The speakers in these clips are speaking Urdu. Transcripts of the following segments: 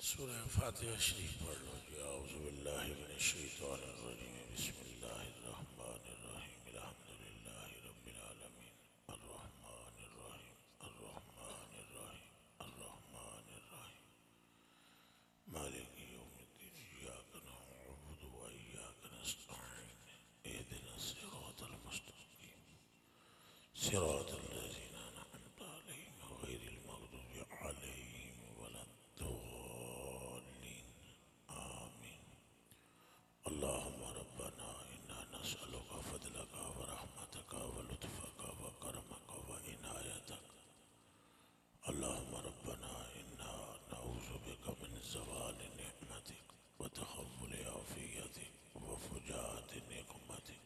سورہ فاتحہ شریف پڑھ لو جی۔ اعوذ باللہ من الشیطان الرجیم، بسم اللہ الرحمن الرحیم، الحمدللہ رب العالمین، الرحمن الرحیم، الرحمن الرحیم، الرحمن الرحیم، مالک یوم الدین، ایاک نعبد و ایاک نستعین، اہدنا الصراط المستقیم، صراط الذین انعمت علیہم غیر المغضوب علیہم ولا الضالین، آمین۔ اللہم ربنا انا نسألک فضلک ورحمتک ولطفک وکرمک وعنایتک۔ اللہم ربنا انا نعوذ بک من زوال نعمتک وتحول عافیتک وفجاءت نقمتک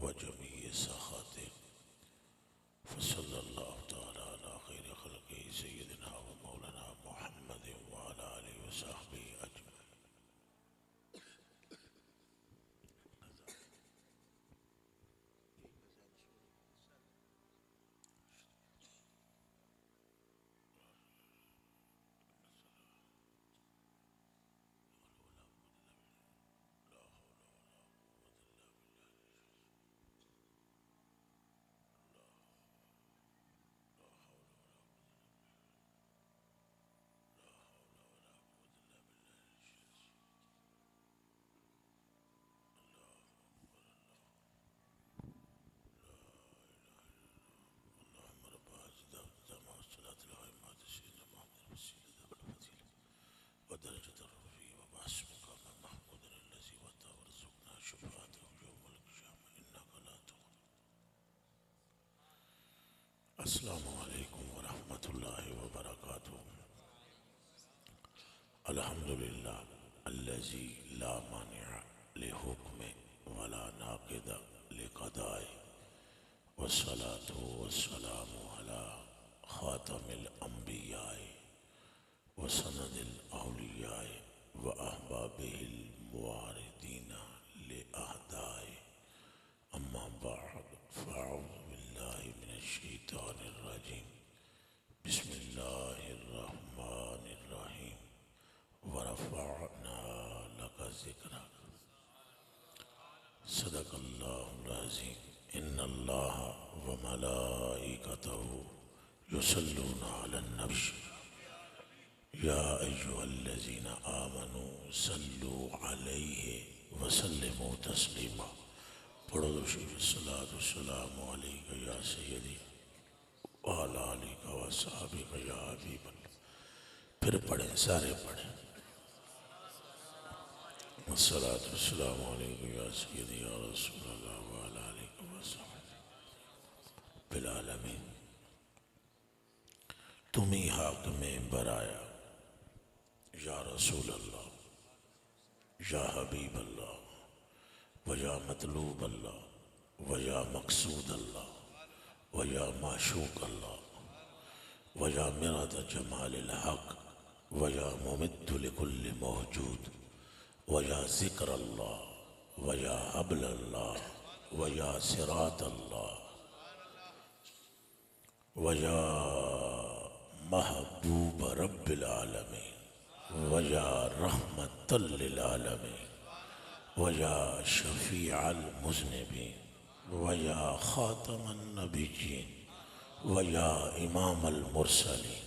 وجمیع سخطک، فصلی اللہ تعالی علی خیر خلقہ سیدنا و مولانا محمد وعلی آلہ وصحبہ اجمعین۔ اللہم رب هذه الدعوة والصلاة القائمة سيدنا محمد الوسيلة والفضيلة ودرجة الرفيع وبعث مقام محمود الذي وعدته وارزقنا شفاعته يوم القيامة إنك لا تخلف۔ السلام علیکم ورحمۃ اللہ وبرکاتہ۔ الحمدللہ الذی لا مانع لحکم ولا ناقض لقضاء، والصلاة والسلام على خاتم الانبیاء وسند الاولیاء واحبابہ المواردین لاعداء، اما بعد فاعوذ باللہ من الشیطان الرجیم، بسم اللہ الرحمن الرحیم، ورفعنا لک ذکرک، صدق اللہ العظیم۔ ان اللہ وملائکتہ یصلون علی النبی یا ایہا الذین آمنوا صلوا علیہ وسلموا تسلیما۔ پڑھو شریف الصلاۃ والسلام علیک یا سیدی وعلی آلک وصحبک یا حبیب اللہ۔ پھر پڑھیں، سارے پڑھیں۔ الصلاۃ والسلام علیک یا سیدی یا رسول اللہ وعلی آلک وصحبک بالعالمین۔ تم ہی حاکم برایا یا رسول اللہ، یا حبیب اللہ، و یا مطلوب اللہ، و یا مقصود اللہ، و یا معشوق اللہ، و یا مراد جمال الحق، و یا ممد لکل موجود، و یا ذکر اللہ، و یا حبل اللہ، و یا صراط اللہ، و یا محبوب رب العالمین، و یا رحمت للعالمین، و یا شفیع المذنبین، و یا خاتم النبیین، و یا امام المرسلین۔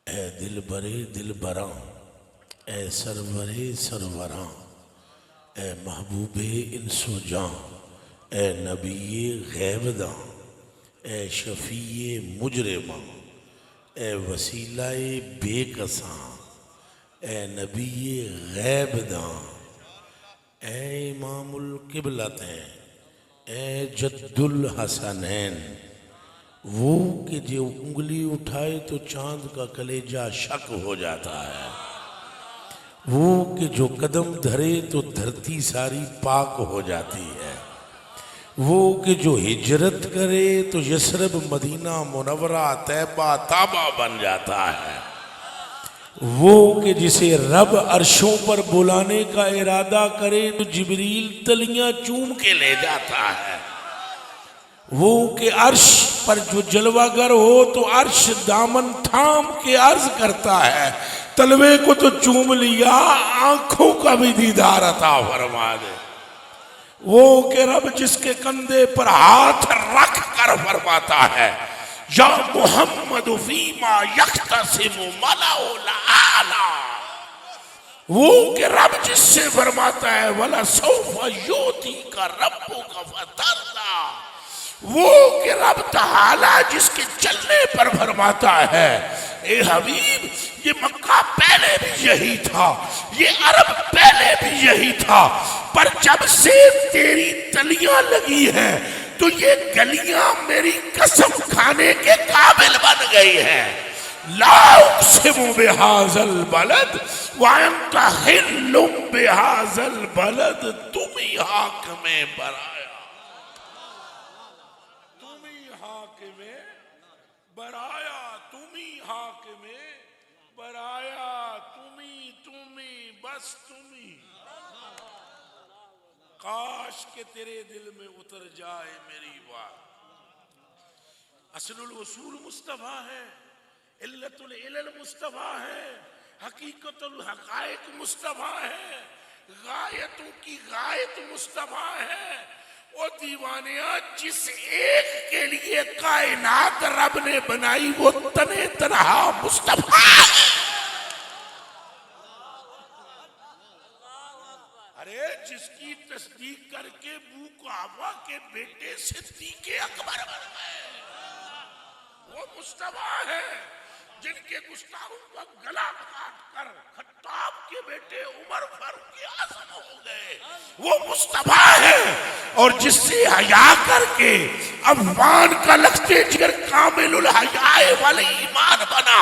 اے دل برے دل براں، اے سرور سروراں، اے محبوب انس و جاں، اے نبی غیب داں، اے شفیع مجرماں، اے وسیلہ بے کساں، اے نبی غیب داں، اے امام القبلتین، اے جد الحسنین، وہ کہ جو انگلی اٹھائے تو چاند کا کلیجہ شک ہو جاتا ہے، وہ کہ جو قدم دھرے تو دھرتی ساری پاک ہو جاتی ہے، وہ کہ جو ہجرت کرے تو یثرب مدینہ منورہ طیبہ تابہ بن جاتا ہے، وہ کہ جسے رب عرشوں پر بلانے کا ارادہ کرے تو جبریل تلیاں چوم کے لے جاتا ہے، وہ کہ عرش پر جو جلوہ گر ہو تو عرش دامن تھام کے عرض کرتا ہے، تلوے کو تو چوم لیا، آنکھوں کا بھی دیدار عطا فرما دے۔ وہ کہ رب جس کے کندھے پر ہاتھ رکھ کر فرماتا ہے یا محمد فیما یختصم ملأ الاعلی، وہ کہ رب جس سے فرماتا ہے وَلَسَوْفَ يُؤْتِيكَ رَبُّكَ فَتَرْضَىٰ، وہ کہ رب تعالی جس کے چلنے پر فرماتا ہے اے حبیب یہ مکہ پہلے بھی یہی تھا، یہ عرب پہلے بھی یہی تھا، پر جب سے تیری تلیاں لگی ہیں تو یہ گلیاں میری قسم کھانے کے قابل بن گئی ہیں۔ لا اقسم بہذا البلد وانت حل بہذا البلد، تم ہی حاکم برایا، تم ہی حاکم برایا، تم ہی حاکم برایا، تم ہی بس تم ہی۔ کاش کہ تیرے دل میں اتر جائے میری بات۔ اصل الوصول مصطفیٰ ہے، علت العلل مصطفیٰ ہے، حقیقت الحقائق مصطفیٰ ہے، غایتوں کی غایت مصطفیٰ ہے۔ وہ دیوانیاں جس ایک کے لیے کائنات رب نے بنائی وہ تنے تنہا مصطفیٰ ہے۔ ارے جس کی تصدیق کر کے بو کعبہ کے بیٹے صدیق اکبر بن گئے وہ مصطفیٰ ہے، جن کے گستاخوں کا گلا کاٹ کر خطاب کے بیٹے عمر فاروق اعظم ہو گئے وہ مصطفیٰ ہے، اور جس سے حیا کر کے افغان کا لختے جگر کامل الحیاء والایمان بنا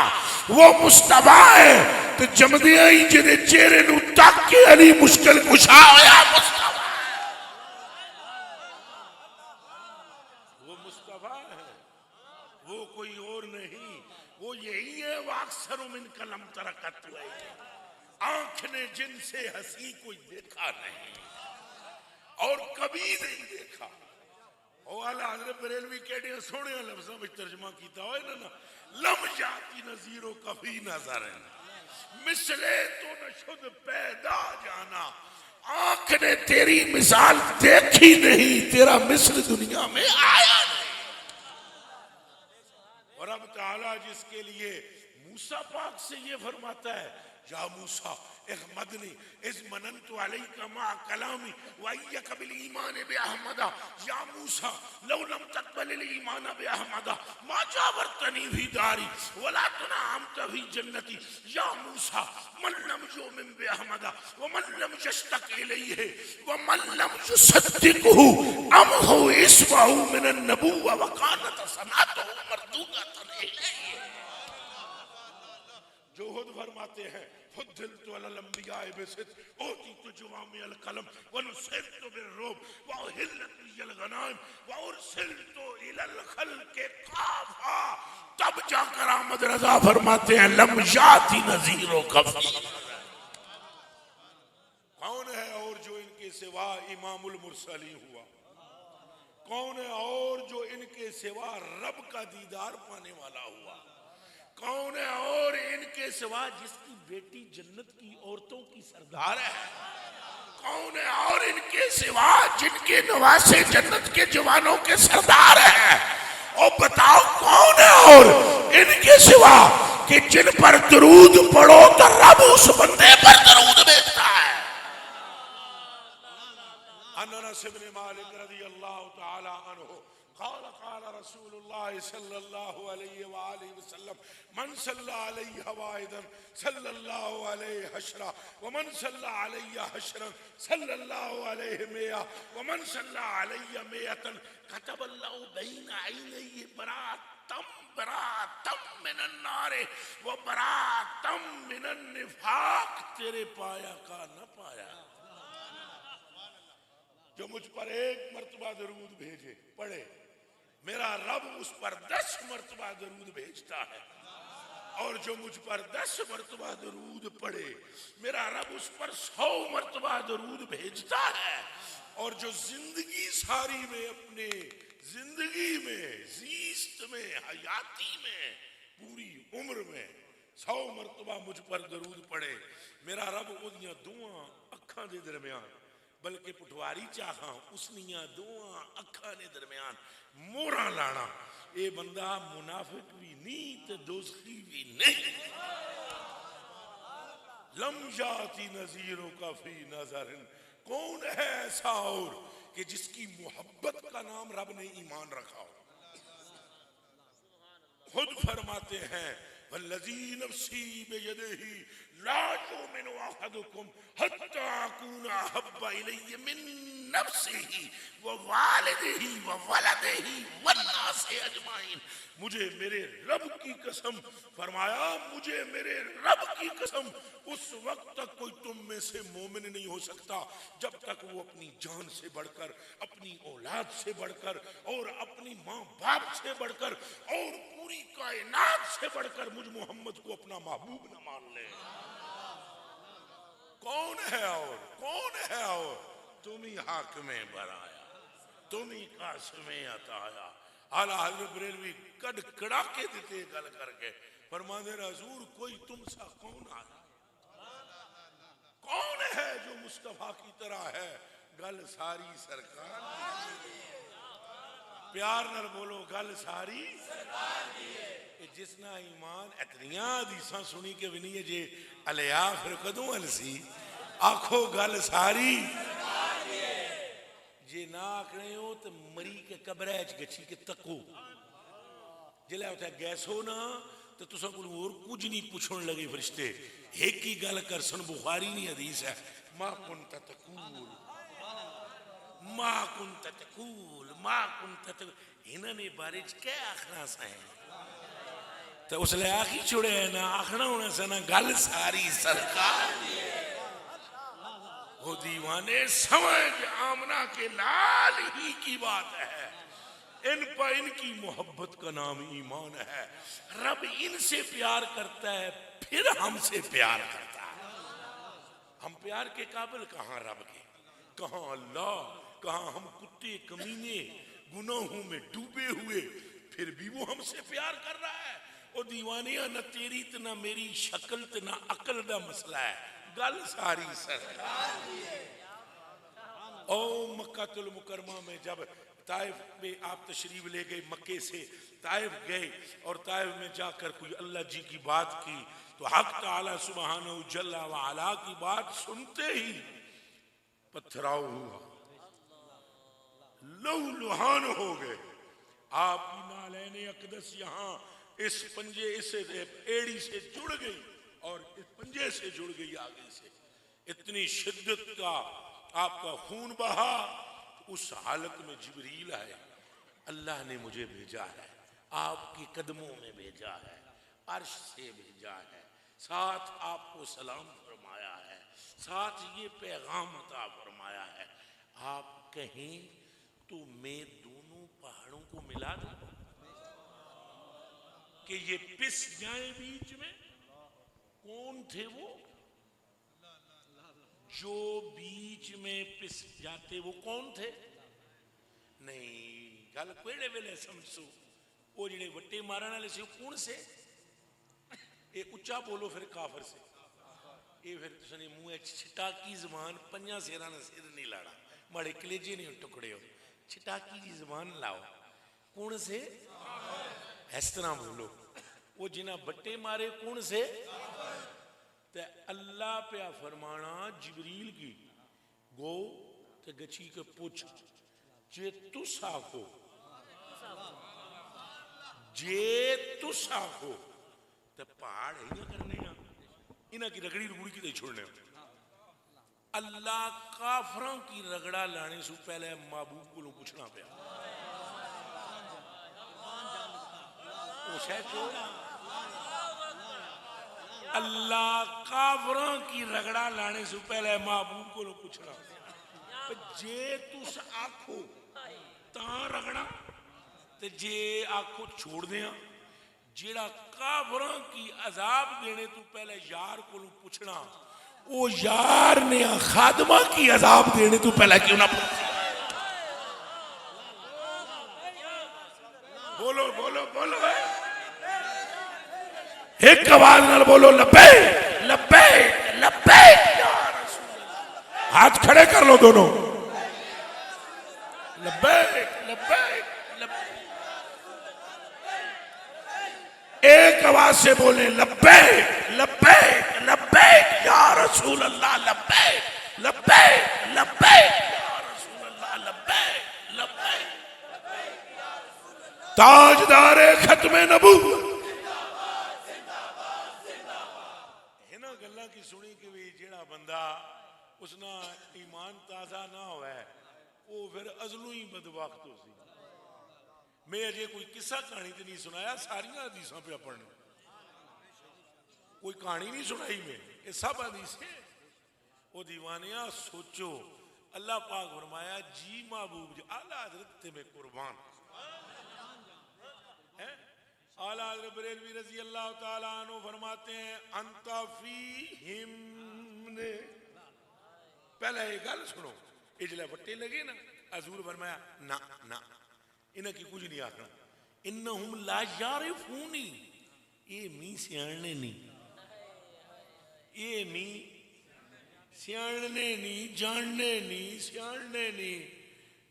وہ مصطفیٰ ہے۔ تو جمدیاں ہی جنہیں چہرے نو تک کے علی مشکل کشا ہویا مصطفیٰ ہے، وہ مصطفیٰ ہے، وہ کوئی اور نہیں، وہ یہی ہے وَأَكْثَرُ مِنْكَ لَمْ تَرَكَتْ عَيْنٍ، آنکھ نے جن سے ہنسی کوئی دیکھا نہیں اور کبھی نہیں دیکھا۔ اعلیٰ حضرت بریلوی کہتے ہیں سونے لفظوں میں ترجمہ کیتا ہوئے نا، لم جاتی نظیر و کبھی نظر ہے، مثلے تو نہ شد پیدا جانا، آنکھ نے تیری مثال دیکھی نہیں، تیرا مثل دنیا میں آیا نہیں۔ اور اب تعالیٰ جس کے لیے موسیٰ پاک سے یہ فرماتا ہے یا موسیٰ اغمدنی اذ مننت علیک مع کلامی وَإِيَّكَ بِالْإِيمَانِ بِأَحْمَدَ یا موسیٰ لو لم تقبل الإيمان بأحمد ما جاورتنی فی داری ولا تنعمت فی جنتی یا موسیٰ من لم یؤمن بأحمد ومن لم یشتق الیہ ومن لم یصدقہ امہ اسمہ من النبوہ وکانت صنعتہ مردودۃ الیہ۔ جو خود فرماتے ہیں فضلت علی الانبیاء بصدق اوتیت جوامع الکلم ونصرت بالرعب واحلت لی الغنائم وارسلت الی الخلق کافہ، تب جا کر احمد رضا فرماتے ہیں لم یاتی نذیر کفی۔ کون ہے اور جو ان کے سوا امام المرسلین ہوا؟ کون ہے اور جو ان کے سوا رب کا دیدار پانے والا ہوا؟ کون ہے اور ان کے سوا جس کی بیٹی جنت کی عورتوں کی سردار ہے؟ کون ہے اور ان کے سوا جن کے نواسے جنت کے جوانوں کے سردار ہیں؟ اور بتاؤ کون ہے اور ان کے سوا کہ جن پر درود پڑھو تو رب اس بندے پر درود بھیجتا ہے۔ انس بن مالک رضی اللہ تعالی عنہ قال قال رسول اللہ صلی اللہ علیہ وآلہ وسلم من صلی علیہ واحدا صلی اللہ علیہ حشرا ومن صلی علیہ حشرا صلی اللہ علیہ مئہ ومن صلی علیہ مئتا کتب اللہ بین عینیہ براءۃ من النار و براءۃ من النفاق، تیرے پایا کا نہ پایا۔ جو مجھ پر ایک مرتبہ درود بھیجے پڑھے میرا رب اس پر 10 مرتبہ درود بھیجتا ہے، اور جو مجھ پر 10 مرتبہ درود پڑھے میرا رب اس پر 100 مرتبہ درود بھیجتا ہے، اور جو زندگی ساری میں اپنے زندگی میں، زیست میں، حیاتی میں، پوری عمر میں 100 مرتبہ مجھ پر درود پڑے. میرا رب اودیاں دعاں اکھاں دے درمیان، بلکہ پٹواری چاہاں اسنیاں دعاں اکھاں دے درمیان موراں لانا. اے بندہ منافق بھی نہیں تے دوزخی بھی نہیں. لم یاتی نذیروں کا فی نظر. کون ہے ایسا اور کہ جس کی محبت کا نام رب نے ایمان رکھا ہو. خود فرماتے ہیں والذی نفسی بیدہ لا یؤمن احدکم حتی اکون احب الی من نفسہ ووالدہ وولدہ والناس اجمعین. مجھے میرے رب کی قسم، فرمایا مجھے میرے رب کی قسم، اس وقت تک کوئی تم میں سے مومن نہیں ہو سکتا جب تک وہ اپنی جان سے بڑھ کر، اپنی اولاد سے بڑھ کر، اور اپنی ماں باپ سے بڑھ کر، اور پوری کائنات سے بڑھ کر مجھ محمد کو اپنا محبوب نہ مان لے. کون ہے اور کون ہے اور تم ہی حاکم برایا، تم ہی قاسم عطایا. اعلیٰ حضرت بریلوی کڑ کڑا کے دیتے گل کر کے فرمانے حضور کوئی تم سا کون آیا، کون ہے جو مصطفیٰ کی طرح ہے. گل ساری سرکار پیار نر بولو، گل ساری جس نہ ایمان. اتنیاں حدیثاں سنی کہ بھی نہیں جے علیا پھر کدوں السی آکھو گل ساری. جے نہ آکھنے ہو تو مری کے قبرہ گچھی کے تکو جلے ہوتا ہے گیسو نا تو تسا کو اور کچھ نہیں پوچھن لگے فرشتے. ایک ہی گل کر سن، بخاری نہیں حدیث ہے. ما کنت تقول ما کنت تقول ما کنت تقول. انہوں نے بارے کیا آخنا سا ہے تو اس لئے آخی چھوڑے ہیں نا آخنا ہونا سا نا گل ساری سرکار. وہ دیوانے سمجھ آمنہ کے لال ہی کی بات ہے. ان پر ان کی محبت کا نام ایمان ہے. رب ان سے پیار کرتا ہے پھر ہم سے پیار کرتا ہے. ہم پیار کے قابل کہاں رب کے، کہاں اللہ، کہاں ہم کتے کمینے گناہوں میں ڈوبے ہوئے، پھر بھی وہ ہم سے پیار کر رہا ہے. او دیوانیاں نہ تیری تے نہ میری شکل تے نہ عقل دا مسئلہ ہے، گل ساری سرکار. او مکہ المکرمہ میں جب طائف میں آپ تشریف لے گئے، مکے سے طائف گئے اور طائف میں جا کر کوئی اللہ جی کی بات کی تو حق تعالی سبحانہ جل وعلا کی بات سنتے ہی پتھراؤ ہوا، لہو لہان ہو گئے. آپ کی نالین اقدس یہاں اس پنجے اس ایڑی سے جڑ گئی اور اس پنجے سے جڑ گئی آگے سے. اتنی شدت کا آپ کا خون بہا. اس حالت میں جبریل آئے، اللہ نے مجھے بھیجا ہے، آپ کی قدموں میں بھیجا ہے، عرش سے بھیجا ہے، ساتھ آپ کو سلام فرمایا ہے، ساتھ یہ پیغام عطا فرمایا ہے. آپ کہیں تو میں دونوں پہاڑوں کو ملا دوں کہ یہ پس جائیں بیچ میں. کون تھے وہ جو بیچ میں پس جاتے، وہ کون تھے؟ نہیں گل کوئڑے ویلے سمجھو. وہ جڑے وٹے مارن والے سے کون سے؟ اے اچھا بولو پھر کافر سے. اے پھر تسنے منہ چھٹاکی زبان پنجا سیرا نہ سیر نہیں لاڑا، ماڑے کلیجے نہیں ٹکڑے ہو. چھٹاکی جی زبان لاؤ. کون سے؟ اس طرح بولو. وہ جنہ بٹے مارے کون سے؟ تے اللہ پہ فرمانا جبریل کی گو تے گچھی کے پوچھ جے تس آکھو، جے تس آکھو تے پہاڑ ہی نہ کرنے ہیں، انہاں کی رگڑی رگڑی کی دے چھوڑنے ہیں. اللہ کافروں کی رگڑا لانے سے پہلے محبوب کو لوگ پوچھنا پیا. وہ شاید کو اللہ کافروں کی رگڑا لانے سے پہلے محبوب کو لوگ پوچھنا جے تس آکھو تاں رگڑا تے جے آکھو چھوڑ دیاں. جیڑا کافروں کی عذاب دینے تو پہلے یار کو لوگ پوچھنا، وہ یار نے خادمہ کی عذاب دینے تو پہلے کیوں نہ پوچھنا. ایک آواز نال بولو لبیک لبیک لبیک یا رسول اللہ. ہاتھ کھڑے کر لو دونوں. لبیک لبیک لبیک. ایک آواز سے بولیں لبیک لبیک لبیک یا رسول اللہ. لبیک لبیک لبیک یا رسول اللہ. لبیک لبیک. تاجدار ختم نبوت. انہاں گلاں کی سنی کہ بھی جیڑا بندہ اس نا ایمان تازہ نہ ہوئے وہ پھر ازلوں ہی بدبخت ہو سی. میں اجے کوئی قصہ کہانی تے نہیں سنایا, ساریاں حدیثاں پہ پڑھنے, کوئی کہانی نہیں سنائی میں, یہ سب حدیثیں. وہ دیوانیاں سوچو, اللہ پاک فرمایا جی محبوب جی اعلیٰ حضرت تے میں قربان. اعلیٰ حضرت بریلوی رضی اللہ تعالیٰ عنہ فرماتے ہیں انت فیہم نے. پہلے یہ گل سنو, اجلے بٹے لگے نا, حضور فرمایا نا نا انہاں کی کچھ نہیں آکھنا. انہم لا یعرفونی, یہ می سیانے نہیں, یہ می سیانے نہیں, جاننے نہیں, سیانے نہیں,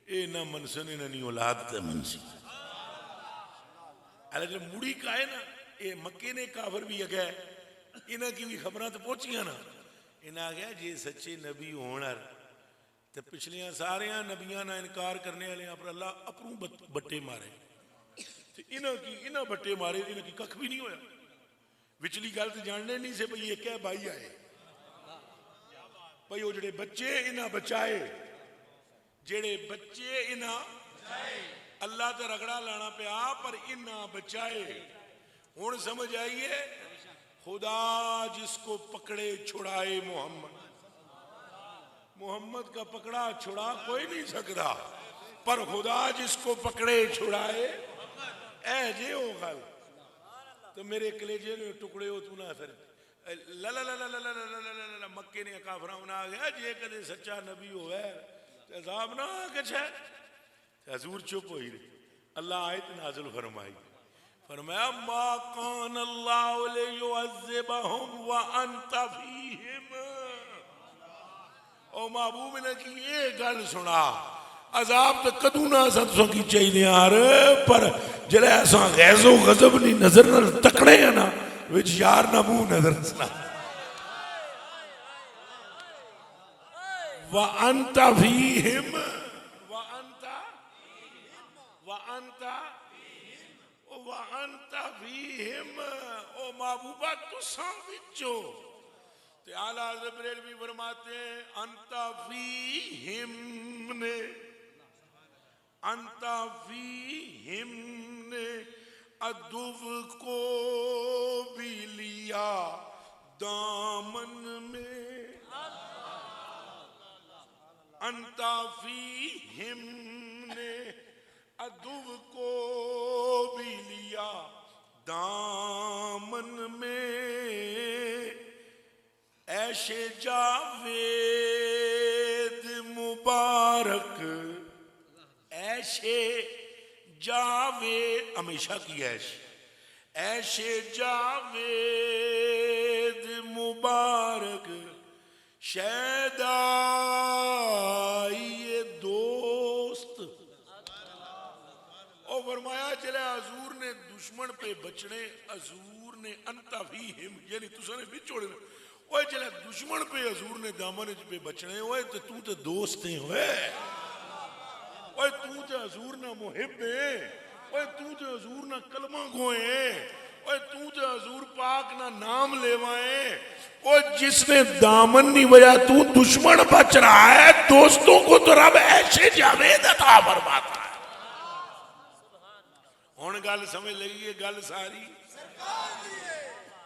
اے نہ منسن انہاں نہیں اولاد تے منسی. جو مڑی کا ہے نا, یہ مکے نے کافر بھی اگیا ہے, انہاں کی بھی خبریں تو پہنچیاں نا. انہاں آگیا جی سچے نبی ہونا تو پچھلیاں ساریاں نبیاں نہ انکار کرنے والے پر اللہ اپنوں بٹے مارے. انہاں کی انہاں بٹے مارے, انہاں کی ککھ بھی نہیں ہویا. وچلی گل تو جاننے نہیں سے بھئی ایک ہے بھائی آئے بھئی, وہ جڑے بچے انہاں بچائے, جڑے بچے انہاں اللہ تے رگڑا لانا پیا پر انہاں بچائے. ہن سمجھ آئیے, خدا جس کو پکڑے چھڑائے محمد. محمد کا پکڑا چھڑا کوئی نہیں سکتا, پر خدا جس کو پکڑے چھڑائے اے جے ہو گل. تو میرے کلیجے نے ٹکڑے ہو تو نہ سر لا مکے نے کافراں انہاں آ گیا جے کدے سچا نبی ہوئے تو عذاب نہ آ کے چھے. حضور چپ ہوئی رہی. اللہ آیت نازل فرمائی, فرمایا ما کان اللہ لیعذبہم وانت فیہم. او محبوب نے کی یہ گل سنا, عذاب تو کدوں نہ سنسوں کی چاہیے یار, پر جلے ایسا غیظ و غضب نہیں نظر نہ تکڑے ہیں نا وچ یار نہ منہ نظر سنا. وانت فیہم وَأَنْتَ فِيهِمْ. او محبوبہ تساں وچو. تو اعلیٰ حضرت بریلوی فرماتے ہیں انت فیہم نے, انت فیہم نے عدو کو بھی لیا دامن میں. انت فیہم نے عدو کو بھی لیا دامن میں. عیش جاوید مبارک, عیش جاوید ہمیشہ کی عیش, عیش جاوید مبارک شیدائی دوست. اور فرمایا چلے حضور نے دشمن پہ بچنے, حضور نے انت فیہم یعنی تساں نے بھی چھوڑے, اوہ چلے دشمن پہ حضور نے دامن پہ بچنے, اوہ تو تے دوست ہیں, اوہ تو تے حضور نہ محب ہیں, اوہ تو تے حضور نہ کلمہ گوئیں, اوہ تو تے حضور پاک نہ نام لیوائیں. اوہ جس نے دامن نہیں بجا تو دشمن بچ رہا ہے, دوستوں کو تو رب ایسے جاوید عطا فرماتا ہے. ہن گل سمجھ لگی ہے, گل ساری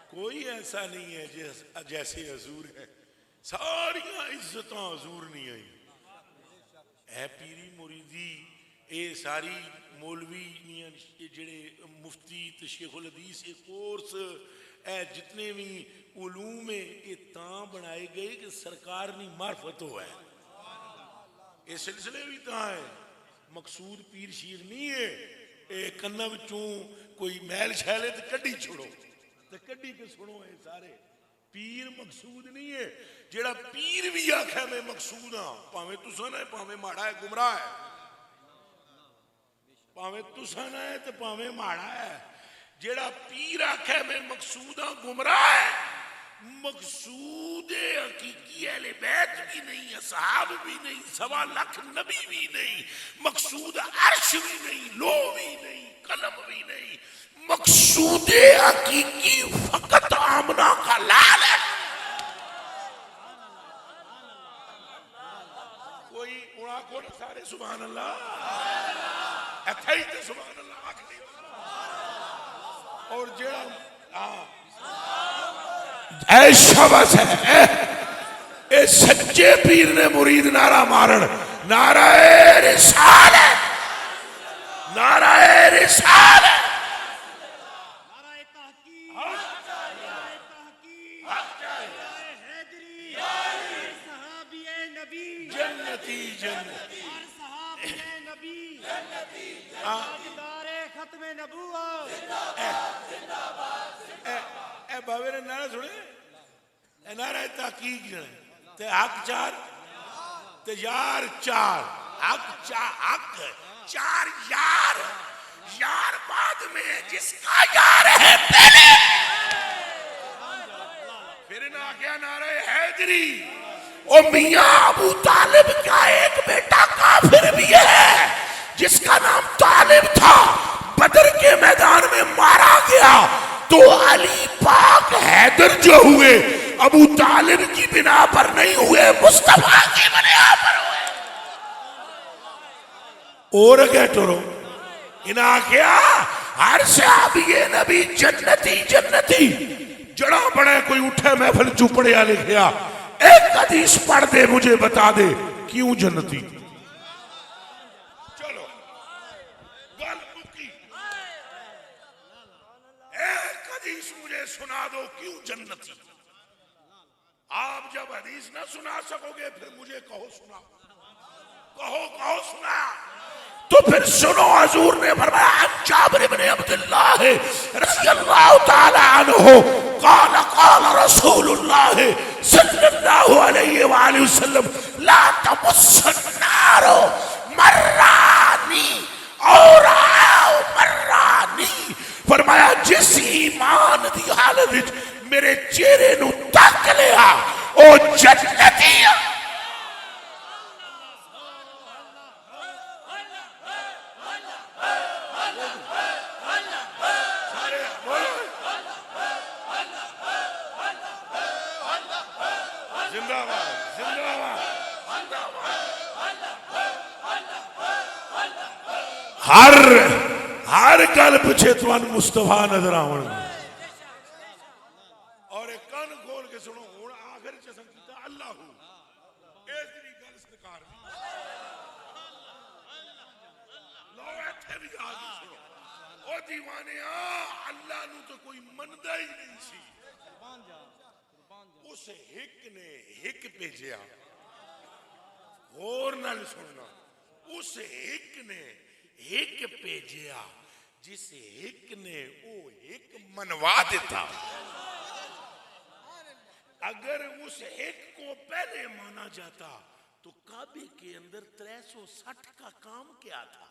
کوئی ایسا نہیں ہے جیسے حضور ہے. ساریاں عزتاں حضور نہیں آئی. اے پیری مریدی, اے ساری مولوی جڑے مفتی تے شیخ الحدیث یہ کورس اے جتنے بھی علوم یہ تاں بنائے گئے کہ سرکار نہیں معرفت ہوا ہے. یہ سلسلے بھی تاں ہے, مقصود پیر شیر نہیں ہے. اے کنہ وچوں کوئی میل چھیلے تو کڈی چھوڑو, تے کڈی کے سنو اے سارے پیر مقصود نہیں ہے. جیڑا پیر بھی آکھے میں مقصود ہاں پاویں تساں نہ پاویں ماڑا ہے گمراہ ہے. پاویں تساں نہ ہے تے پاویں ماڑا ہے. جیڑا پیر آکھے میں مقصود ہاں گمراہ ہے. مقصود حقیقی اہل بیت بھی نہیں, اصحاب بھی نہیں, 1.25 لاکھ نبی بھی نہیں, مقصود عرش بھی نہیں, لو بھی نہیں, قلم بھی نہیں. مقصود حقیقی فقط آمنہ کا لال ہے. کوئی اڑا کو نہ سارے سبحان اللہ اتھائی تے سبحان اللہ آکھ نہیں. اور جیڑا اے شبس ہے اے سچے پیر نے مرید نعرہ مارن نعرہ رسالت, نعرہ رسالت, نعرہ تحقیق, نعرہ تحقیق, نعرہ حیدری, صحابی نبی جنتی جنتی ہر صحابی نبی تاجدار ختم نبوت. اے بابے نے نعرہ سنے اے نعرہ تحقیق جنے تے حق چار تے یار چار حق حق چار یار یار بعد میں ہے جس کا یار ہے پہلے. پھر انہاں کیا نعرہ حیدری او میاں ابو طالب کا ایک بیٹا کافر بھی ہے جس کا نام طالب تھا, بدر کے میدان میں مارا گیا تو علی پاک حیدر جو ہوئے ابو طالب کی بنا پر نہیں ہوئے, مصطفیٰ کی بنا پر ہوئے. اور کیا ٹرو انہاں کیا ہر صحابی نبی جنتی جنتی. جڑا بڑے کوئی اٹھے محفل چوپڑے آ لکھیا ایک حدیث پڑھ دے مجھے بتا دے کیوں جنتی. چلو گل مکی ایک حدیث مجھے سنا دو کیوں جنتی. آپ جب حدیث نہ سنا سکو گے پھر مجھے کہو سنا, کہو سنا. تو پھر سنو حضور نے فرمایا جابر بن عبداللہ رضی اللہ تعالی عنہ قال قال رسول اللہ صلی اللہ علیہ وآلہ وسلم لا تمس النار مرانی اور آؤ مرانی. فرمایا جس ایمان دی حالت میرے چہرے نو تک لیا او جنتی. ہر گل پچھے توان مصطفیٰ نظر آون اور ایک کان کھول کے سنو ہن آخر چسم کیتا اللہ ہو اس دی گل سرکار دی لو ایتھے بھی آ کے سنو او دیوانے اللہ نو تو کوئی مندا ہی نہیں سی, اس ہک نے ہک بھیجیا. غور نال سننا, اس ہک نے ہک بھیجیا جس ہک نے او ہک منوا دیتا. اگر اس ہک کو پہلے مانا جاتا تو کعبے کے اندر 360 کا کام کیا تھا,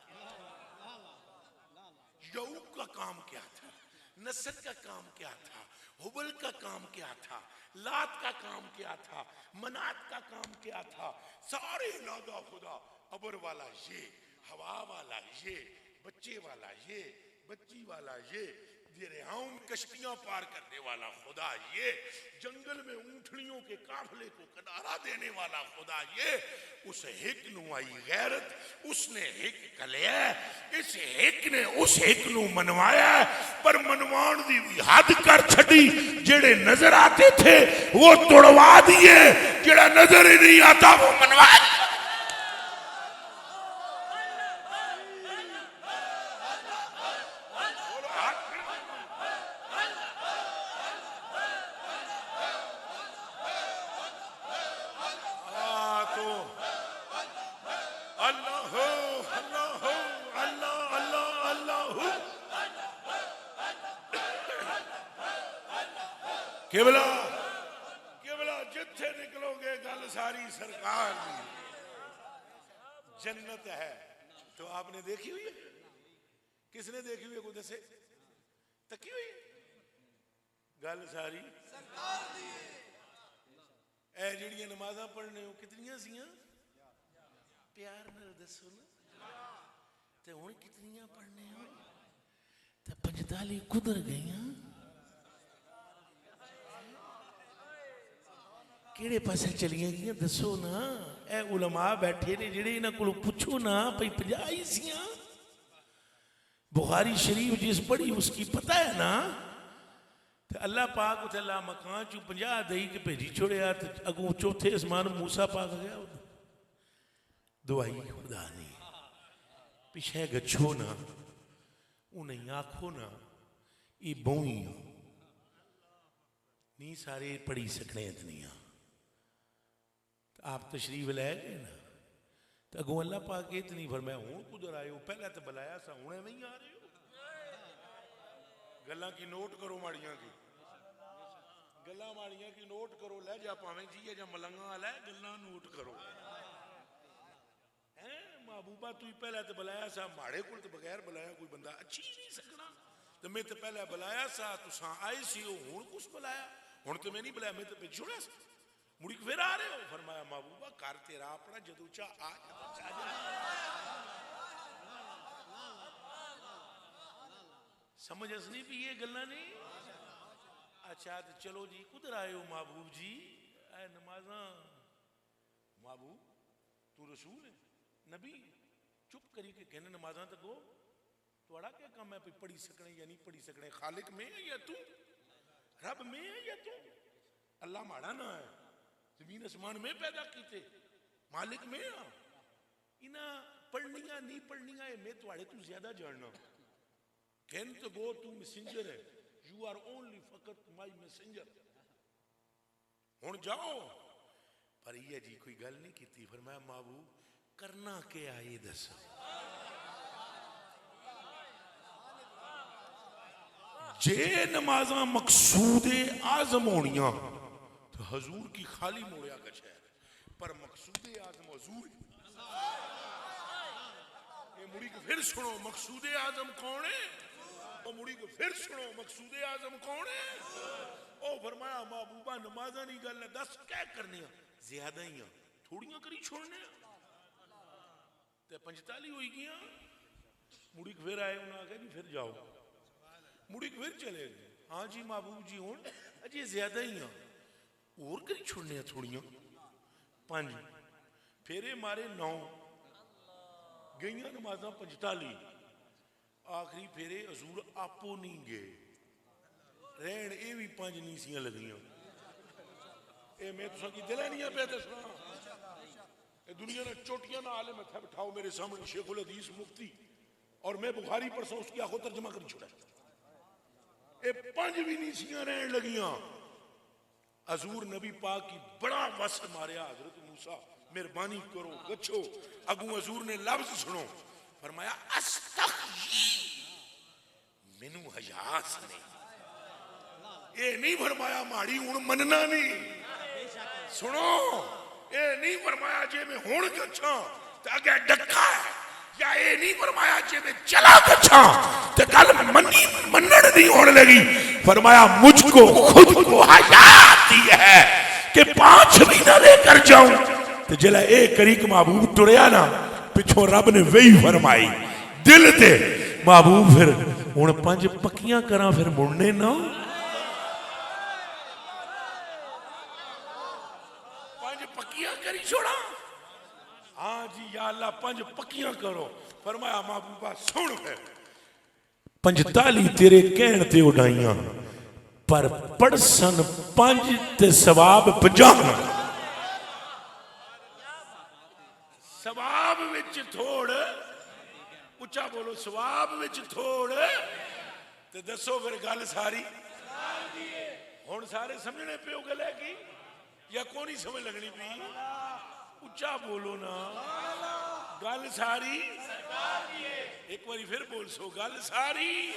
یعوق کا کام کیا تھا, نصر کا کام کیا تھا, حبل کا کام کیا تھا, لات کا کام کیا تھا, منات کا کام کیا تھا. سارے نادا خدا ابر والا یہ, ہوا والا یہ, بچے والا یہ, بچی والا یہ, دریاؤں میں کشتیاں پار کرنے والا خدا یہ, جنگل میں اونٹڑیوں کے قافلے کو کنارہ دینے والا خدا یہ. اس ہک نو آئی غیرت, اس نے ہک کلیا, اس ہک نے اس ہک نو منوایا, پر منوان دی بھی حد کر چھڑی. جڑے نظر آتے تھے وہ توڑوا دیے, جڑا نظر ہی نہیں آتا وہ منوا دیے. قبلہ قبلہ جتھے نکلو گے گل ساری سرکار دی. جنت ہے تو آپ نے دیکھی ہوئی ہے؟ کس نے دیکھی ہوئی ہے؟ کوئی دسے. تکی ہوئی گل ساری اے جڑیاں نمازاں پڑھنے ہو کتنیاں سیاں پیار نال دسو نا تے ہن کتنیاں پڑھنے ہو تے 45 قدر گئیاں کیڑے پاسے چلیاں گئیاں دسو نا. اے علماء بیٹھے نے جڑے انہاں کولوں پوچھو نا بھئی 50 ہی سیاں. بخاری شریف جس پڑھی اس کی پتہ ہے نا. اللہ پاک اتھے اللہ مکان چو 50 دئی کے بھیجی چھوڑیا تے اگوں چوتھے اسمان موسیٰ پاک گیا دعائی خدا نہیں پیچھے گچھو نا انہیں آنکھو نا ای بوئیں نہیں سارے پڑھی سکنے اتنیاں. آپ تشریف لے گئے نا تو اگوں اللہ پاک اتنی فرمایا ہوں کدھر آئے ہو پہلے تو بلایا سا ہونے نہیں آ رہے ہو. گلاں کی نوٹ کرو ماڑیاں کی گلاں ماڑیاں کی نوٹ کرو لے جا پاویں جی یا ملنگا لے گلاں نوٹ کرو. محبوبہ تو ہی پہلے تو بلایا سا ماڑے کل تو بغیر بلایا کوئی بندہ اچھی نہیں سکنا تو میں تو پہلے بلایا سا تو ساں آئے سی ہو ہون کچھ بلایا ہون تو میں نہیں بلایا میں تو پہ چھوڑا سا مڑی کو پھر آ رہے ہو. فرمایا محبوبہ کار تیرا اپنا جدو چاہ آ سمجھ اسنی بھی یہ گلہ نہیں. اچھا تو چلو جی کدھر آئے ہو محبوب جی. اے نمازاں محبوب تو رسول ہے نبی چپ کری کے کہنے نمازاں تو گو توڑا کیا کام ہے پڑھی سکنے یا نہیں پڑھی سکنے. خالق میں ہے یا تو رب میں ہے یا تو اللہ ماڑا نہ ہے زمین اسمان میں پیدا کیتے مالک میں ہے. انہاں پڑھنیاں نہیں پڑھنیاں میں توڑے تو زیادہ جاننا. کہن تو گو تو مسنجر ہے you are only فقط my messenger. ہون جاؤ پر یہ جی کوئی گل نہیں کیتی. فرمایا محبوب کرنا کیا آئے دس جے نمازاں مقصود اعظم ہونیاں تو حضور کی خالی موڑیا کا شہر پر مقصود اعظم حضور. یہ مڑی کو پھر سنو مقصود اعظم کون ہے. او مڑی کو پھر سنو مقصود اعظم کون ہے. او فرمایا محبوبہ نمازاں نہیں گل ہے 10 کیا کرنی زیادہ ہی تھوڑیاں کری چھوڑنے تے 45 ہوئی گیا. مڑی کو پھر آئے انہوں نے کہا جی پھر جاؤ. مڑی کو پھر چلے گئے. ہاں جی محبوب جی ہون اجی زیادہ ہی اور کری چھوڑنے تھوڑیاں 5 پھرے مارے 9 گئیاں نمازاں 45 آخری پھیرے حضور آپو نہیں گئے رہن اے بھی 5 نیسیاں لگیاں. اے میں تو سکی دلے نہیں پہ دسنا اے دنیا نے چوٹیاں نہ آلے میں تھا بٹھاؤ میرے سامنے شیخ الحدیث مفتی اور میں بخاری پر سا اس کی آخو ترجمہ کر چھوڑا. اے 5 بھی نیسیاں رہن لگیاں. حضور نبی پاک کی بڑا وس ماریا حضرت موسیٰ مہربانی کرو گچھو. اگوں حضور نے لفظ سنو فرمایا استغفر منو حیاس نے. اے نہیں فرمایا ماڑی ہون مننا نہیں سنو. اے نہیں فرمایا جے میں ہون گچھا تے اگے ڈکا ہے یا اے نہیں فرمایا جے میں چلا گچھا تے کل منن نہیں ہونے لگی. فرمایا مجھ کو خود کو حیا آتی ہے کہ 5 بھی نہ لے کر جاؤں. تے جلا اے کریک محبوب ٹریا نا پچھوں رب نے وہی فرمائی دل تے محبوب پھر ہن 5 پکیاں کراں پھر مڑنے نہ 5 پکیاں کری چھوڑا. ہاں جی یا اللہ 5 پکیاں کرو. فرمایا محبوبہ سن ہے 45 تیرے کہن تے اڑائیاں پر پڑسن 5 تے ثواب 50. ثواب وچ تھوڑ اچھا بولو ثواب وچ تھوڑ تے دسو پھر گل ساری ہن سارے سمجھنے پیو گلے کی یا کون ہی سمجھ لگنی پی. اچھا بولو نا گل ساری ایک باری پھر بول سو گل ساری.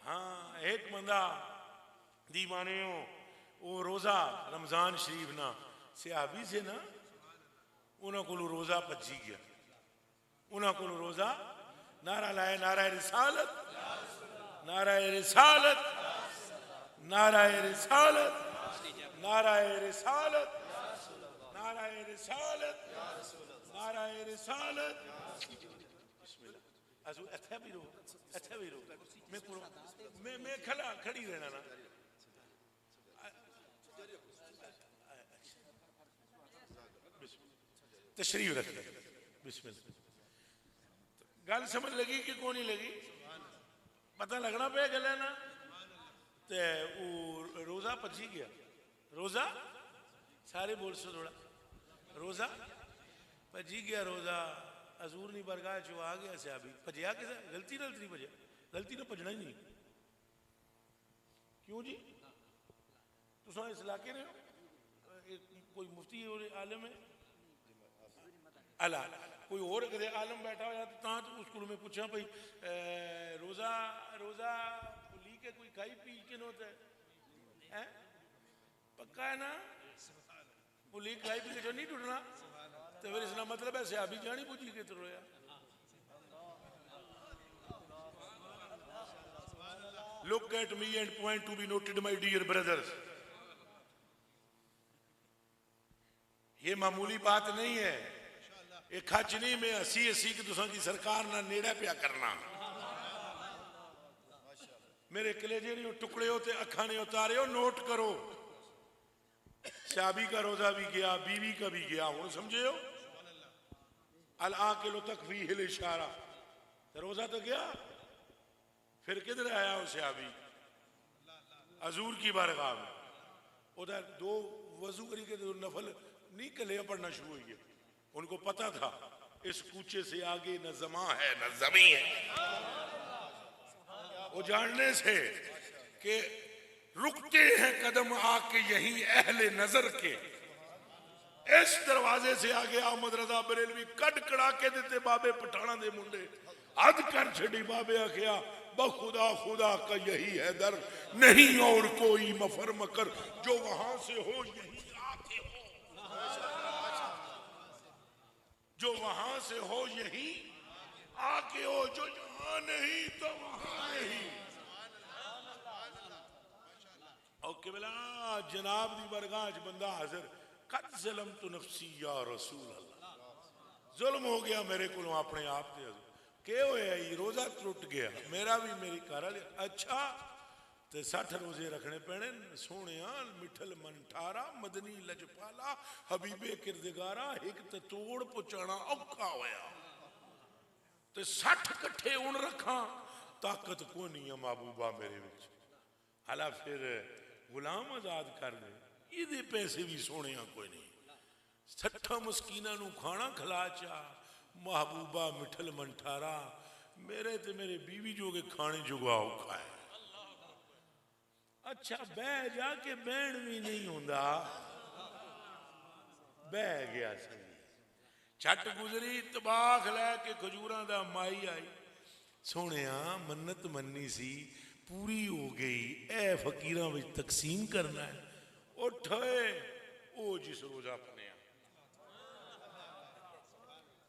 ہاں ایک بندہ دیوانیوں وہ روزہ رمضان شریف نا صحابی سے نا انہوں کو روزہ پچی گیا انہوں کو روزہ نعرہ لائے نعرہ رسالت نعرہ رسالت نعرہ رسالت نعرہ رسالت نعرہ رسالت نعرہ رسالت بسم اللہ ازو اچھا بھی رو میں کھڑی رہنا نا تشریف رکھیں بسم اللہ گل سمجھ لگی کہ کون نہیں لگی پتہ لگنا پہ گلے نا تے وہ روزہ پچی گیا روزہ سارے بول سو تھوڑا روزہ پچی گیا روزہ حضور نہیں برگاہ جو آ گیا صحابی پجیا کسا غلطی نہیں پجیا غلطی نہ پجنا ہی نہیں کیوں جی تو سو اس علاقے نے کوئی مفتی اور عالم ہے اللہ کوئی اور کدے عالم بیٹھا ہوا تو تاں تو اس کو میں پوچھا بھئی روزہ لی کے کوئی کھائی پی کے نہ ہوتا ہے پکا ہے نا وہ لی کھائی پی کے جو نہیں ٹوٹنا تو پھر اس کا مطلب ہے صحابی جانی پوچھی کے تو رویا Look at me and point to be noted, my dear brothers. یہ معمولی بات نہیں ہے ایک کھچ نہیں میں اسی کی دوسروں کی سرکار نہ نیڑا پیا کرنا میرے کلیجے نہیں ٹکڑے ہوتے اکھا نہیں اتارے ہو نوٹ کرو صحابی کا روزہ بھی گیا بیوی کا بھی گیا وہ سمجھے ہو العاقل تکفیہ الاشارہ روزہ تو گیا پھر کدھر آیا ہو صحابی حضور کی بارگاہ میں ادھر دو وضو کری کے دو نفل نہیں کلے پڑھنا شروع ہوئی ہے ان کو پتا تھا اس کوچے سے آگے نہ زماں ہے نہ زمین ہے وہ جاننے سے کہ رکتے ہیں قدم آ کے یہی اہل نظر کے اس دروازے سے آگے احمد رضا بریلوی کڈ کڑا کے دیتے بابے پٹھانا دے منڈے حد کر چھڑی بابے آخیا بخدا خدا کا یہی ہے در نہیں اور کوئی مفر مکر جو وہاں سے ہو یہی آتے ہو جو وہاں سے ہو یہی آکے ہو جو جہاں نہیں تو وہاں نہیں اور قبلہ جناب دی برگاہ بندہ حاضر قد ظلمت نفسی یا رسول اللہ ظلم ہو گیا میرے کو اپنے آپ دے حضور کہ ہوئے یہ روزہ ٹوٹ گیا میرا بھی میری کارا لیا اچھا تے 60 روزے رکھنے پینے سونیاں مٹھل منٹارا مدنی لجپالا حبیب کردگارا ایک تے توڑ پچانا اوکا ہویا تے 60 کٹھے ان رکھاں طاقت کو نہیں ہے محبوبہ میرے وچ حالا پھر غلام آزاد کر دے یہ دے پیسے بھی سونیاں کوئی نہیں 60 مسکینہ نو کھانا کھلا چاہ محبوبہ مٹھل منٹارا میرے تے میرے بیوی جو کے کھانے جگاؤ کھائے اچھا بہ جا کے بین بھی نہیں ہوندہ بہ گیا سنگی چھٹ گزری تباخ لے کے کھجوراں دا مائی آئی سونیاں منت مننی سی پوری ہو گئی اے فقیراں وچ تقسیم کرنا ہے اٹھائے او جس روزہ پنیا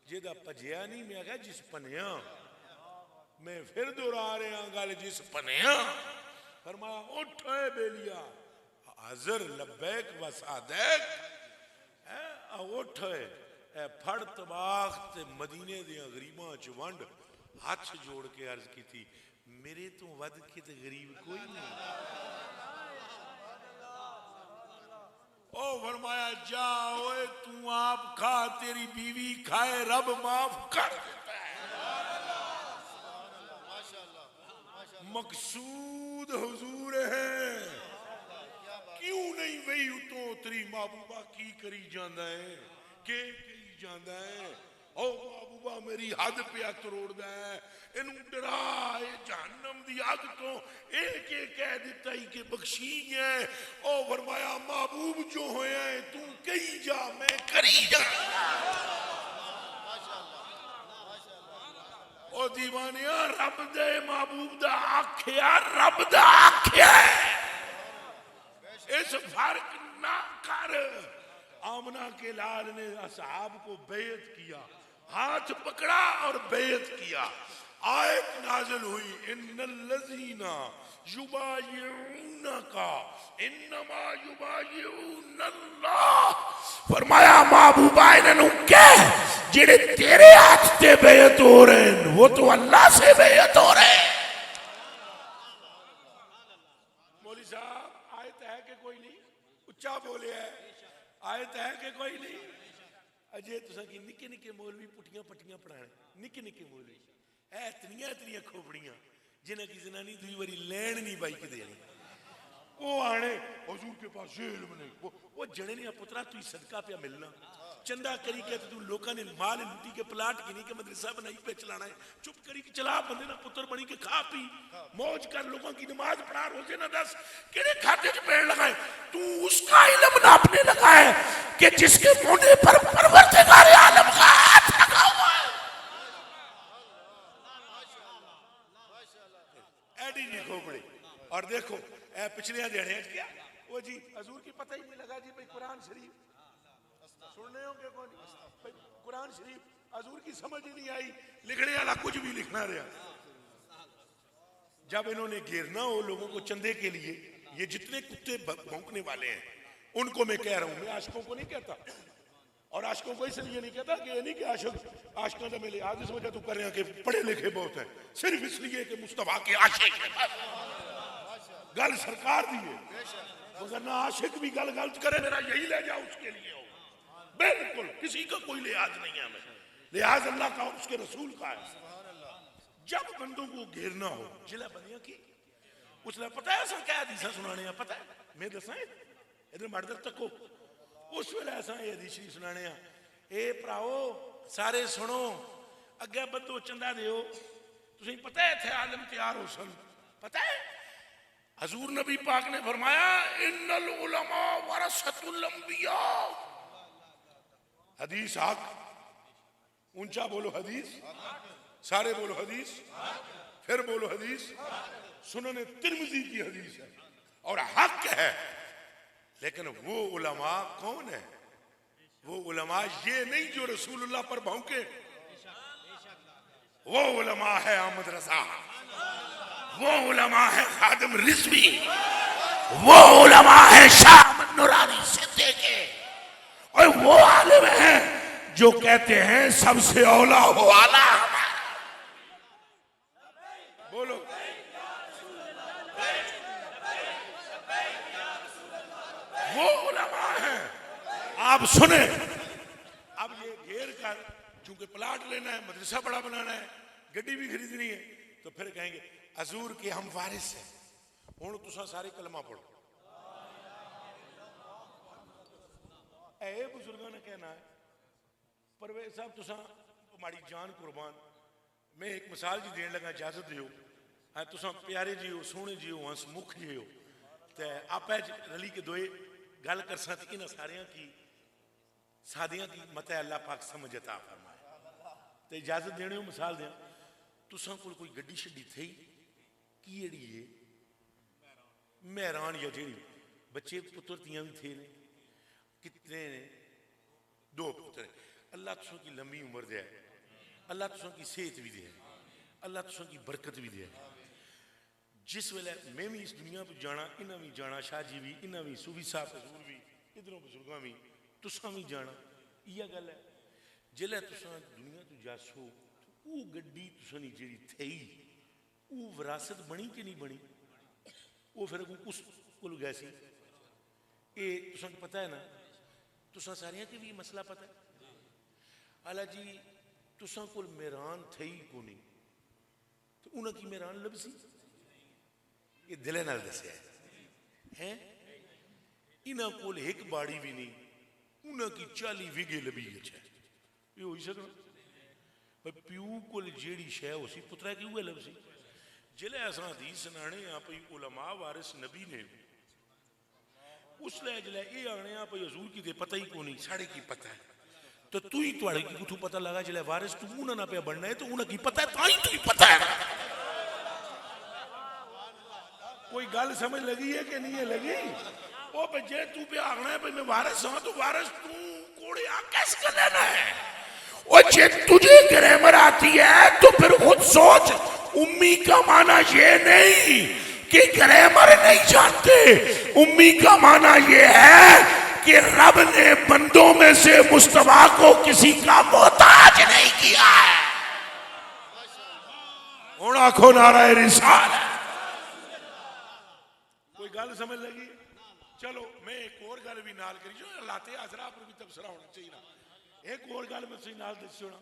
جیدہ پجیا نہیں میں کہا جس پنیا میں پھر دورا رہے ہیں گالے جس پنیا فرمایا اٹھائے بیلیا حضر لبیک و صادق اٹھائے پھڑ تباخ تے مدینے دیا غریباں چونڈ ہاتھ جوڑ کے عرض کی تھی میرے تو ود کے تے غریب کوئی نہیں او فرمایا جاؤے تو آپ کھا تیری بیوی کھائے رب معاف کر دیتا ہے مقصود حضور ہے کیوں نہیں وہی تو تیری محبوبہ کی کری جاندہ ہے کہ کری جاندہ ہے او محبوبہ میری حد پہ تروڑ دا ہے انہوں ڈرائے جہنم دی آگ تو ایک ایک کہہ دیتا ہی کہ بخشی ہے او فرمایا محبوب جو ہوئے ہیں تو کہیں جا میں کری جا او دیوانیاں رب دے محبوب دا آکھیا رب دا آکھیا اس فرق نہ کر. آمنہ کے لال نے اصحاب کو بیعت کیا, ہاتھ پکڑا اور بیعت کیا. آیت نازل ہوئی ان الذین یبایعونک انما یبایعون اللہ. فرمایا محبوبہ انہوں کہہ جڑے تیرے ہاتھ تے بیعت ہو رہے ہیں وہ تو اللہ سے بیعت ہو رہے ہیں. مولوی صاحب آیت ہے کہ کوئی نہیں؟ اچھا بولے ہے. آیت ہے کہ کوئی نہیں؟ اجے تساں کی نکے نکے مولوی پٹیاں پٹیاں پڑھانے, نکے نکے مولوی اے اتنیاں کھوپڑیاں جنہیں کی زنانی دوئی واری لین نہیں بائی کے دینی. وہ آنے حضور کے پاس علم نہیں, وہ جڑے نہیں پترا تو صدقہ پہ ملنا چندہ کری کہ تو لوکاں نے مال لوٹی کے پلاٹ کی نہیں کہ مدرسہ بنائی پہ چلانا ہے. چپ کری کہ چلا بندے نہ پتر بنی کے کھا پی موج کر, لوگوں کی نماز پڑھا, روزے نہ دس, کیڑے کھاتے جو پیڑ لگائے. تو اس کا علم نہ اپنے لگائے کہ جس کے مونے پر پروردگار عالم کا ہاتھ لگا ہوا ہے. ایڈی جی کھوپڑی. اور دیکھو اے پچھلے دیڑے کیا وہ جی حضور کی پتہ ہی نہیں لگا جی بھئی قرآن شریف سننے ہوں گے کون بھئی قرآن شریف حضور کی سمجھ نہیں آئی, لکھنے والا کچھ بھی لکھنا رہا. جب انہوں نے گھیرنا ہو لوگوں کو چندے کے لیے, یہ جتنے کتے بھونکنے والے ہیں ان کو میں کہہ رہا ہوں, میں عاشقوں کو نہیں کہتا. اور عاشقوں کو اس لیے نہیں کہتا کہ یہ نہیں کہ عاشقوں سے ملے آج اس وجہ تو کر رہے ہیں کہ پڑھے لکھے بہت ہیں, صرف اس لیے کہ مصطفیٰ کے عاشق ہیں. گل سرکار دی ہے, ورنہ عاشق بھی گل غلط کرے میرا یہی لے جاؤ اس کے لیے ہو. بالکل کسی کا کوئی لحاظ نہیں ہے ہمیں, لحاظ اللہ کا اور اس کے رسول کا ہے. جب بندوں کو گھیرنا ہو جلہ بنیا کی اس لئے پتہ ہے ایسا کیا حدیثہ سنانے ہیں, پتہ ہے میں دسائیں ادھر مردر تکو اس ویلے ایسا یہ حدیث سنانے ہیں. اے پراؤ سارے سنو اگے بدو چندہ دیو تسیں پتہ ہے تھے عالم تیار ہو سن. پتہ ہے حضور نبی پاک نے فرمایا ان العلماء ورثۃ الانبیاء. حدیث حق, اونچا بولو حدیث, سارے بولو حدیث, پھر بولو حدیث. سنن ترمذی کی حدیث ہے اور حق ہے. لیکن وہ علماء کون ہیں؟ وہ علماء یہ نہیں جو رسول اللہ پر بھونکے, وہ علماء ہے احمد رضا, وہ علماء ہے خادم رضوی, وہ علماء ہے شاہ احمد نورانی سدھے کے, اور وہ عالم ہیں جو کہتے ہیں سب سے اولا ہو اعلیٰ ہمارا. بولو وہ علماء ہیں. آپ سنیں اب یہ گھیر کر چونکہ پلاٹ لینا ہے, مدرسہ بڑا بنانا ہے, گڈی بھی خریدنی ہے, تو پھر کہیں گے حضور کے ہم وارث ہیں. ہوں تساں سارے کلمہ پڑھو. اے بزرگاں نے کہنا ہے پرویز صاحب تساں ہماری جان قربان, میں ایک مثال جی دین لگا اجازت دیو. تساں پیارے جی ہو, سونے جی ہو, ہنس مکھ جی ہو, تے آپ رلی کے دوئے گل کر سکتے انہاں ساریاں کی سادیاں کی متع اللہ پاک سمجھ عطا فرمائے. تے اجازت دینے ہو مثال دیاں. تساں کوئی گڈی شڈی تھی کی جڑی ہے مہران یا جڑی بچے پتر تیاں بھی تھے نے, کتنے نے؟ 2 پتر. اللہ تساں کی لمبی عمر دے, اللہ تساں کی صحت بھی دے, اللہ تساں کی برکت بھی دے. جس ویلے میں بھی اس دنیا پہ جانا, انہاں بھی جانا, شاہ جی بھی, انہاں بھی, صوفی صاحب حضور بھی, ادھروں بزرگاں بھی, تساں بھی جانا. یہ گل ہے جلے تساں دنیا تو جاسو وہ گڈی تساں نہیں جڑی تھی وہ وراثت بنی کہ نہیں بنی؟ وہ پھر اس کو گئے سی. یہ تساں کو پتہ ہے نا, تساں ساریاں کی بھی مسئلہ پتہ ہے. اللہ جی تساں کو میران تھی کو نہیں تو انہاں کی میران لبسی, یہ دلے نال دسیا ہے. انہاں کول ایک باڑی بھی نہیں, انہاں کی 40 وگے لبی ہے. یہ ہوئی سکنا پیو کول جیڑی شے ہو سی پترا کی ہوئے لبسی. جلے ایسا حدیث سنانے آپ علماء وارث نبی نے اس لئے جلے یہ آنے آپ حضور کی دے پتہ ہی کو نہیں, ساڑھے کی پتہ ہے. تو تو ہی توڑے کی کتھو پتہ لگا جلے وارث تو انہاں نہ پہ بڑھنا ہے تو انہاں کی پتہ ہے تاہی تو ہی پتہ ہے. کوئی گل سمجھ لگی ہے کہ نہیں ہے لگی؟ وہ بجے تو پہ آگنا ہے میں وارث ہوں تو وارث تو کوڑے کیس کر لینا ہے. وہ جے تجھے گرامر آتی ہے تو پھر خود سوچ. امی کا معنی یہ نہیں کہ گرامر نہیں جانتے. امی کا معنی یہ ہے کہ رب نے بندوں میں سے مصطفیٰ کو کسی کا محتاج نہیں کیا ہے. ہوں آنکھوں نعرہ رسالہ. کوئی گل سمجھ لگی؟ چلو میں ایک اور گل بھی نال کری جو اللہ تے حضرات پر بھی تبصرہ ہونا چاہیے نا. ایک اور گل میں سی نال دسو نا.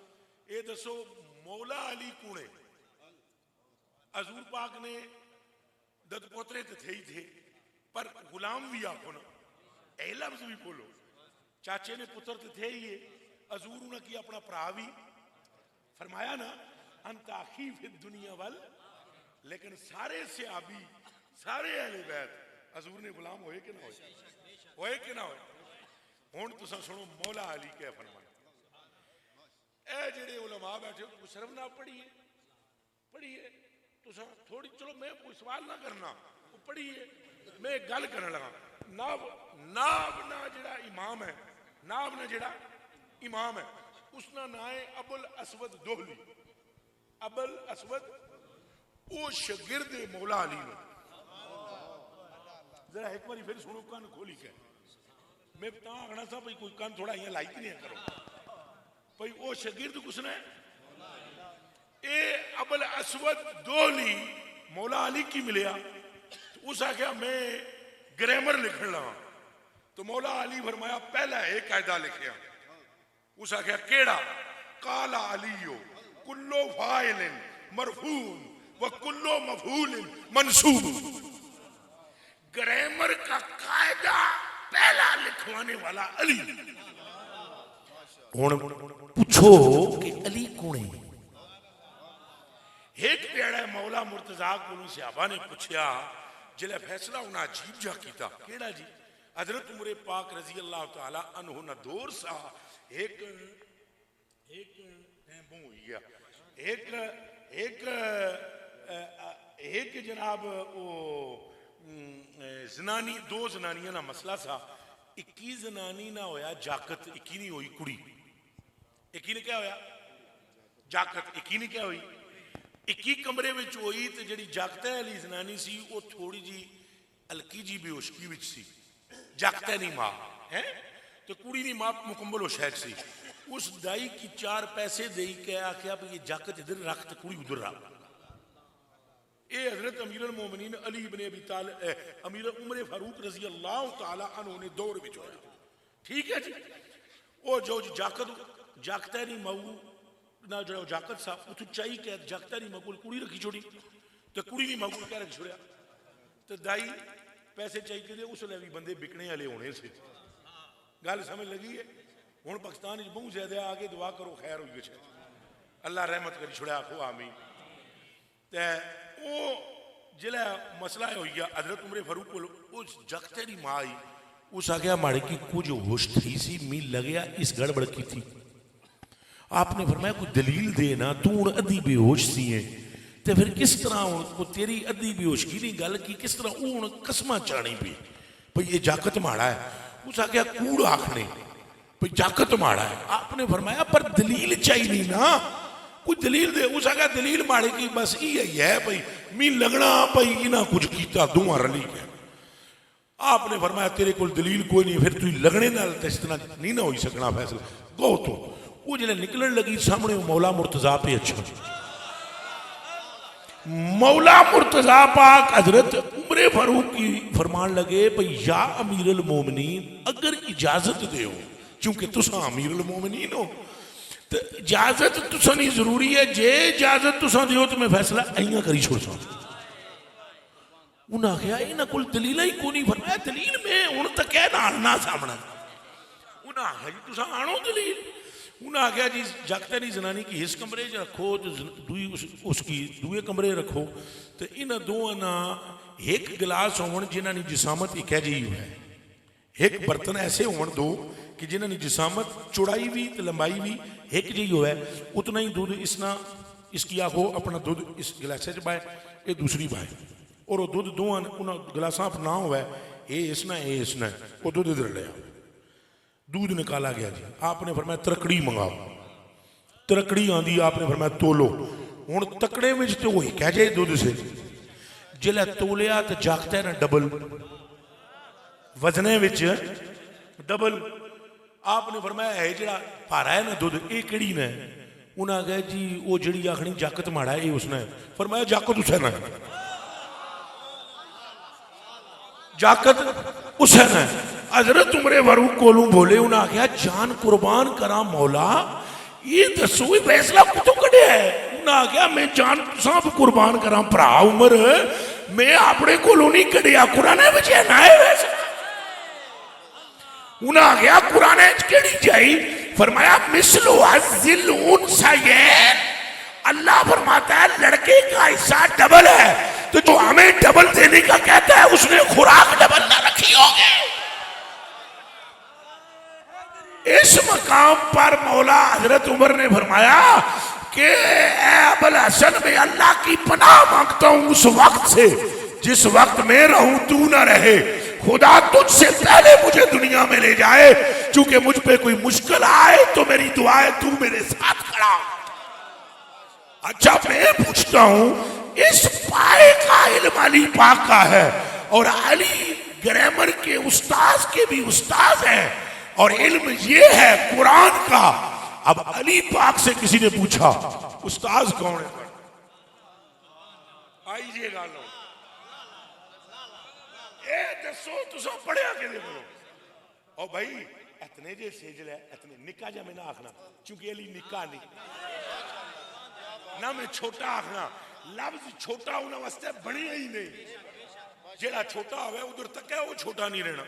یہ دسو مولا علی کونے حضور پاک نے دد پوترے تو تھے ہی تھے پر غلام بھی آخو نا. اے لفظ بھی بولو. چاچے نے پتر تو تھے ہی حضور نے کی اپنا پرا بھی فرمایا نا انت اخی فی الدنیا وال. لیکن سارے صحابی سارے اہل بیت حضور نے غلام ہوئے کہ نہ ہوئے؟ ہوئے کہ نہ ہوئے؟ ہوں تسا سنو مولا علی کیا فرمایا. اے جڑے علماء بیٹھے ہو صرف نہ پڑھیے تسا تھوڑی. چلو میں کوئی سوال نہ کرنا پڑھیے میں گل کرنے لگا. ناب نہ جڑا امام ہے ناب نہ جڑا امام ہے اس کا نام ہے ابو الاسود دوہلی. ابو الاسود وہ شاگرد مولا علی نے. ذرا ایک باری پھر سنو کان کھولی کے. میں بتا آگنا تھا بھئی کوئی کان تھوڑا یہ لائک نہیں کرو بھئی وہ شاگرد کس نے اے ابو الاسود دوہلی مولا علی کی ملیا. اس آخیا میں گرامر لکھن لگا تو مولا علی فرمایا پہلا ایک قاعدہ لکھیا. اس آخیا کیڑا؟ قال علیو کلو فاعل مرفوع و کلو مفعول منصوب. گرامر کا قاعدہ پہلا لکھوانے والا علی. پوچھو کہ علی کون ہے؟ ایک پیڑا مولا مرتضیٰ کو صحابہ نے پوچھا جلے فیصلہ انہاں عجیب جا کیتا. کیڑا جی؟ حضرت عمر پاک رضی اللہ تعالی عنہ نہ دور سا ایک بوں ہوئی گیا ایک جناب زنانی دو زنانیاں نہ مسئلہ سا. 21 زنانی نہ ہویا جاکت 21 نہیں ہوئی کڑی. 21 نے کیا ہویا جاکت 21 نے کیا ہوئی 21 کمرے وچ ہوئی تے جڑی جاکتہ علی زنانی سی وہ تھوڑی جی ہلکی جی بے ہوشکی وچ سی. جاکتہ نہیں ماں ہے تو کڑی نہیں ماں مکمل ہوشیک سی. اس دائی کی 4 پیسے دئی کہ آخیا یہ جاکت ادھر رکھ تے کڑی ادھر رکھ. اے حضرت امیر المومنین علی ابن ابی طالب امیر عمر فاروق رضی اللہ تعالی عنہ نے دور وچ ہویا. ٹھیک ہے جی. وہ جو جاکتہ نہیں ماؤ نہ جو جاکت سا اتو چاہی کہ جاکتہ نہیں ماؤ کڑی رکھی چھوڑی تو کڑی نہیں ماؤ کیا رکھی چھوڑیا تو دائی پیسے چاہیے کہ اس لئے بھی بندے بکنے والے ہونے سے. گل سمجھ لگی ہے؟ ہوں پاکستان بہت زیادہ آگے دعا کرو خیر ہوئی ہے اللہ رحمت کری چھڑیا آخو آمین. وہ جلے مسئلہ ہوئی گیا حضرت عمر فاروق کو جاکتے نہیں ماں آئی. اس آگیا ماڑے کی کچھ ہوش تھی سی میل لگیا اس گڑبڑ کی تھی. آپ نے فرمایا کوئی دلیل دے نا تو ان ادھی بے ہوش سی ہیں تے پھر کس طرح کو تیری ادھی بے ہوش کی نہیں گل کی کس طرح اون قسمہ چاڑی پی بھئی یہ جاکت ماڑا ہے. اس آگیا کوڑ آکھنے بھئی جاکت ماڑا ہے. آپ نے فرمایا پر دلیل چاہی نہیں نا کوئی دلیل دے. اس آگیا دلیل ماڑے کی بس یہ ہے بھئی میل لگنا بھئی انہاں کچھ کیتا دعا رلی گیا. آپ نے فرمایا تیرے کول دلیل کوئی نہیں پھر تو لگنے نہ اس طرح نہیں نہ ہوئی سکنا فیصلہ گو تو. وہ جلے نکلن لگی سامنے مولا مرتضیٰ پہ اچھا مولا مرتضیٰ پاک حضرت عمر فاروق کی فرمان لگے بھئی یا امیر المومنین اگر اجازت دے ہو چونکہ تسا امیر المومنین ہو تو اجازت تسا نہیں ضروری ہے جے اجازت تسا دے ہو تو میں فیصلہ اینا کری چھوڑ سا. انہاں کہا اینا کل دلیل ہی کو نہیں. فرمایا دلیل میں ان تک ہے نا آنا سامنا. انہاں کہا جی تسا آنو دلیل. انہاں کہا جی جاکتہ نہیں زنانی کی اس کمرے جو رکھو اس کی دوئے کمرے رکھو تو انہاں دو انا ایک گلاس ہون جنہاں نے جسامت ایک ہے جی ہے ایک برتن ایسے ہون دو کہ جنہاں نے جسامت چوڑائی بھی لمبائی بھی ایک جی ہے اتنا ہی دودھ اس کی آخو اپنا دودھ اس گلاسے چ بائے یہ دوسری بائے اور وہ دودھ دو گلاساں اپنا ہوا ہے یہ اسنا ہے یہ اسنا ہے، وہ دودھ ادھر لیا، دودھ نکالا گیا جی، آپ نے فرمایا ترکڑی منگاؤ، ترکڑی آندی، آپ نے فرمایا تولو، ہوں تکڑے میں تو وہی کہہ جائے دودھ سے، جلے تولیا تو جاگتا ہے نا ڈبل، وزنے وچ ڈبل، آپ نے فرمایا ہے جڑا پارا ہے نا دودھ یہ کیڑی نے؟ انہاں کہا جی وہ جڑی آخری جاکت ماڑا ہے یہ اس نے، فرمایا جاکت حسین ہے، جاکت حسین ہے۔ حضرت عمر فاروق کولوں بولے، انہاں کہا جان قربان کرا مولا یہ دسو فیصلہ کتوں کڈیا ہے؟ انہاں کہا میں جان سب قربان کرا بھرا عمر، میں اپنے کولوں نہیں کڈیا، قرآن وچ ہے نہ ہے فیصلہ۔ انہاں گیا قرآن کیڑی جائی؟ فرمایا مثلو الذل انثیین، اللہ فرماتا ہے لڑکے کا حصہ ڈبل ہے، تو جو ہمیں ڈبل دینے کا کہتا ہے اس نے خوراک ڈبل نہ رکھی ہوگی۔ اس مقام پر مولا حضرت عمر نے فرمایا کہ اے ابوالحسن میں اللہ کی پناہ مانگتا ہوں اس وقت سے جس وقت میں رہوں تو نہ رہے، خدا تجھ سے پہلے مجھے دنیا میں لے جائے، چونکہ مجھ پہ کوئی مشکل آئے تو میری دعا ہے تو میرے ساتھ کھڑا۔ اچھا میں پوچھتا ہوں اس پائے کا علم علی پاک کا ہے، اور علی گرامر کے استاذ کے بھی استاذ ہیں، اور علم یہ ہے قرآن کا۔ اب علی پاک سے کسی نے پوچھا استاذ کون ہے؟ آئیے گالوں اے دسو تسا پڑھیا کے دے بولو، او بھائی اتنے جے سیجل ہے، اتنے نکا جا میں نہ آخنا، چونکہ علی نکا نہیں نہ میں چھوٹا آخنا، لفظ چھوٹا ہونا واسطے بڑی ہی نہیں، جیڑا چھوٹا ہوئے ادھر تک ہے وہ چھوٹا نہیں رہنا،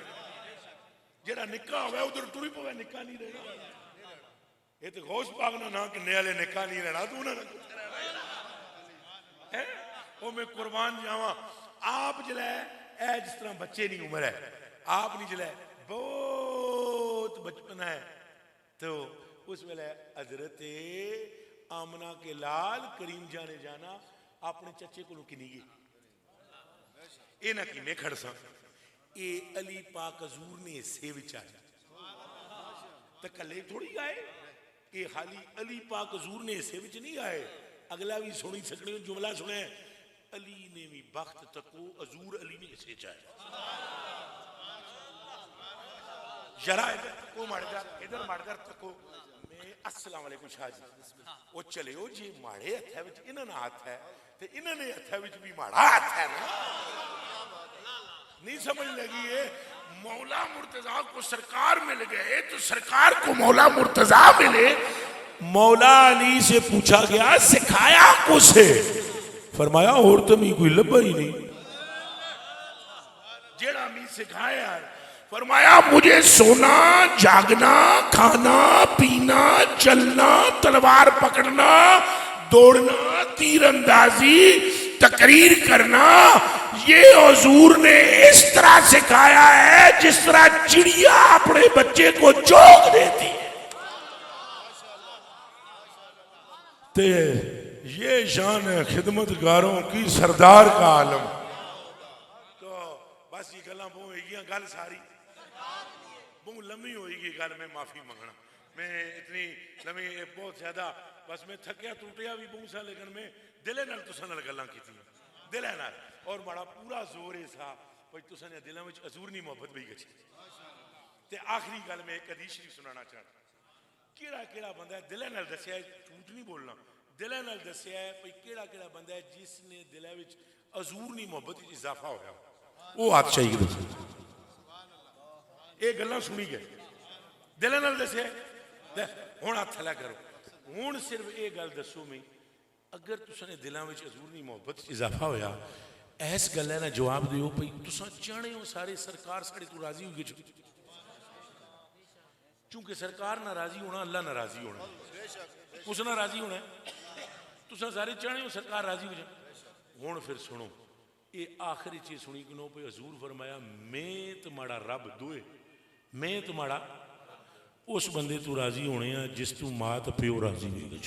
جیڑا نکا ہوئے ادھر ٹوری پوے نکا نہیں رہنا۔ یہ تو غوث پاک نہ کہ نیالے نکا نہیں رہنا، تو انہوں نے وہ میں قربان جاواں آپ جلائے اے جس طرح بچے نہیں عمر ہے، آپ نہیں جلائے بہت بچپن ہے، تو اس ویلے حضرت آمنہ کے لال کریم جانے جانا اپنے چچے کو کی نہیں گئی، اے نہ کی میں کھڑ سا، اے علی پاک حضور نے سے وچ آیا تکلے تھوڑی آئے، اے خالی علی پاک حضور نے سے وچ نہیں آئے، اگلا بھی سنی سکنے جملہ سنے، علی نے بھی بخت تکو حضور علی نے اسے چاہے، ذرا ادھر تکو مڑ کر تکو، میں السلام علیکم شاہ جی، وہ چلے ہو جی ماڑے ہتھے وچ انہاں نہ ہاتھ ہے تے انہاں نے ہتھے وچ بھی ماڑا ہاتھ ہے نا، نہیں سمجھ لگی ہے؟ مولا مرتضیٰ کو سرکار مل گئے تو سرکار کو مولا مرتضیٰ ملے، مولا علی سے پوچھا گیا سکھایا کس ہے؟ فرمایا اور تو میں کوئی لبا ہی نہیں، جیڑا میں سکھایا ہے، فرمایا مجھے سونا جاگنا کھانا پینا چلنا تلوار پکڑنا دوڑنا تیر اندازی تقریر کرنا، یہ حضور نے اس طرح سکھایا ہے جس طرح چڑیا اپنے بچے کو چوک دیتی ہے۔ تے یہ شان ہے خدمتگاروں کی سردار کا عالم۔ تو بس یہ گلاں بہت ہوئی گیا، گل ساری بہت لمبی ہوئی گی گل، میں معافی منگنا، میں اتنی لمبی بہت زیادہ بس میں تھکیا ٹوٹیا بھی بہت سا، لیکن میں دلے نال تساں نال گلاں کیتی دلے نال، اور بڑا پورا زور ہے سا بھئی تساں نے دلاں وچ حضور نہیں محبت بھی گچھی۔ تے آخری گل میں ایک حدیث شریف سنانا چاہتا، کیڑا بندہ ہے دلے نال دسیا ہے، جھوٹ نہیں بولنا، دلے نال دسیا ہے بھئی کیڑا بندہ ہے جس نے دلے وچ حضور نہیں محبت وچ اضافہ ہویا، وہ ہاتھ چاہیے دے یہ گلاں سنی گئے دلے نال دسیا ہے، ہن ہاتھ تھلا کرو، ہن صرف یہ گل دسو میں اگر تساں نے دلاں وچ حضور دی محبت اضافہ ہویا، ایس گلے نا جواب دیو بھئی تساں چاہنے ہو سارے سرکار ساڑے تو راضی ہوگی، چونکہ سرکار نہ راضی ہونا اللہ نہ راضی ہونا، اس نہ راضی ہونا ہے، تساں سارے چاہنے ہو سرکار راضی ہو جائے۔ ہن پھر سنو یہ آخری چیز سنی کنو پہ حضور فرمایا میں تمہارا رب دوئے، میں تمہارا اس بندے تو راضی ہونے ہیں جس تو ماں تو پیو راضی ہوئی گئے،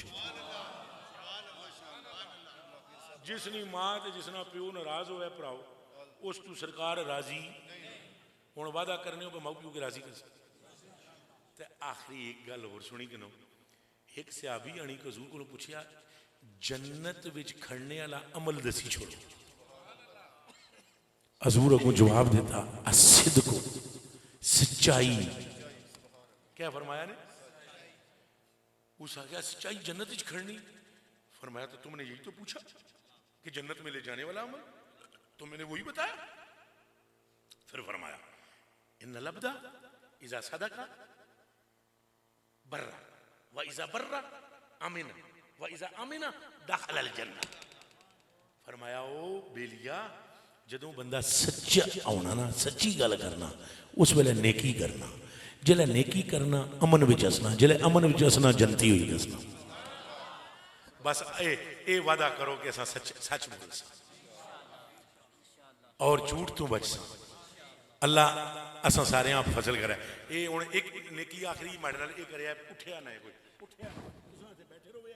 جس نے ماں تے جس نے پیو ناراض ہوئے پراؤ اس تو سرکار راضی ہوں وعدہ کرنے ہو ماؤ پیو کے راضی کر سکتے. تے آخری ایک گل اور سنی کنو. ایک صحابی آنی کو حضور کو پوچھیا جنت وچ کھڑنے والا عمل دسی چھوڑو. حضور اگوں جواب دیتا الصدق سچائی. کیا فرمایا نے؟ اس آگیا سچائی جنت وچ کھڑنی. فرمایا تو تم نے یہی تو پوچھا کہ جنت میں لے جانے والا عمل تو میں نے وہی بتایا. پھر فرمایا ان العبد اذا صدق برا واذا برا امن واذا امن دخل الجنہ. فرمایا او بیلیا جدوں بندہ سچا ہونا نا سچی گل کرنا اس ویلے نیکی کرنا. جلے نیکی کرنا امن وچ اسنا جلے امن وچ اسنا جنتی ہوئی دسنا. بس اے وعدہ کرو کہ اساں سچ بول سا اور جھوٹ تو بچ سا. اللہ اساں سارے آپ فضل کرے. اے ہن ایک نیکی آخری ماڈل اے کریا اٹھیا نہ کوئی اٹھیا تساں تے بیٹھے رہو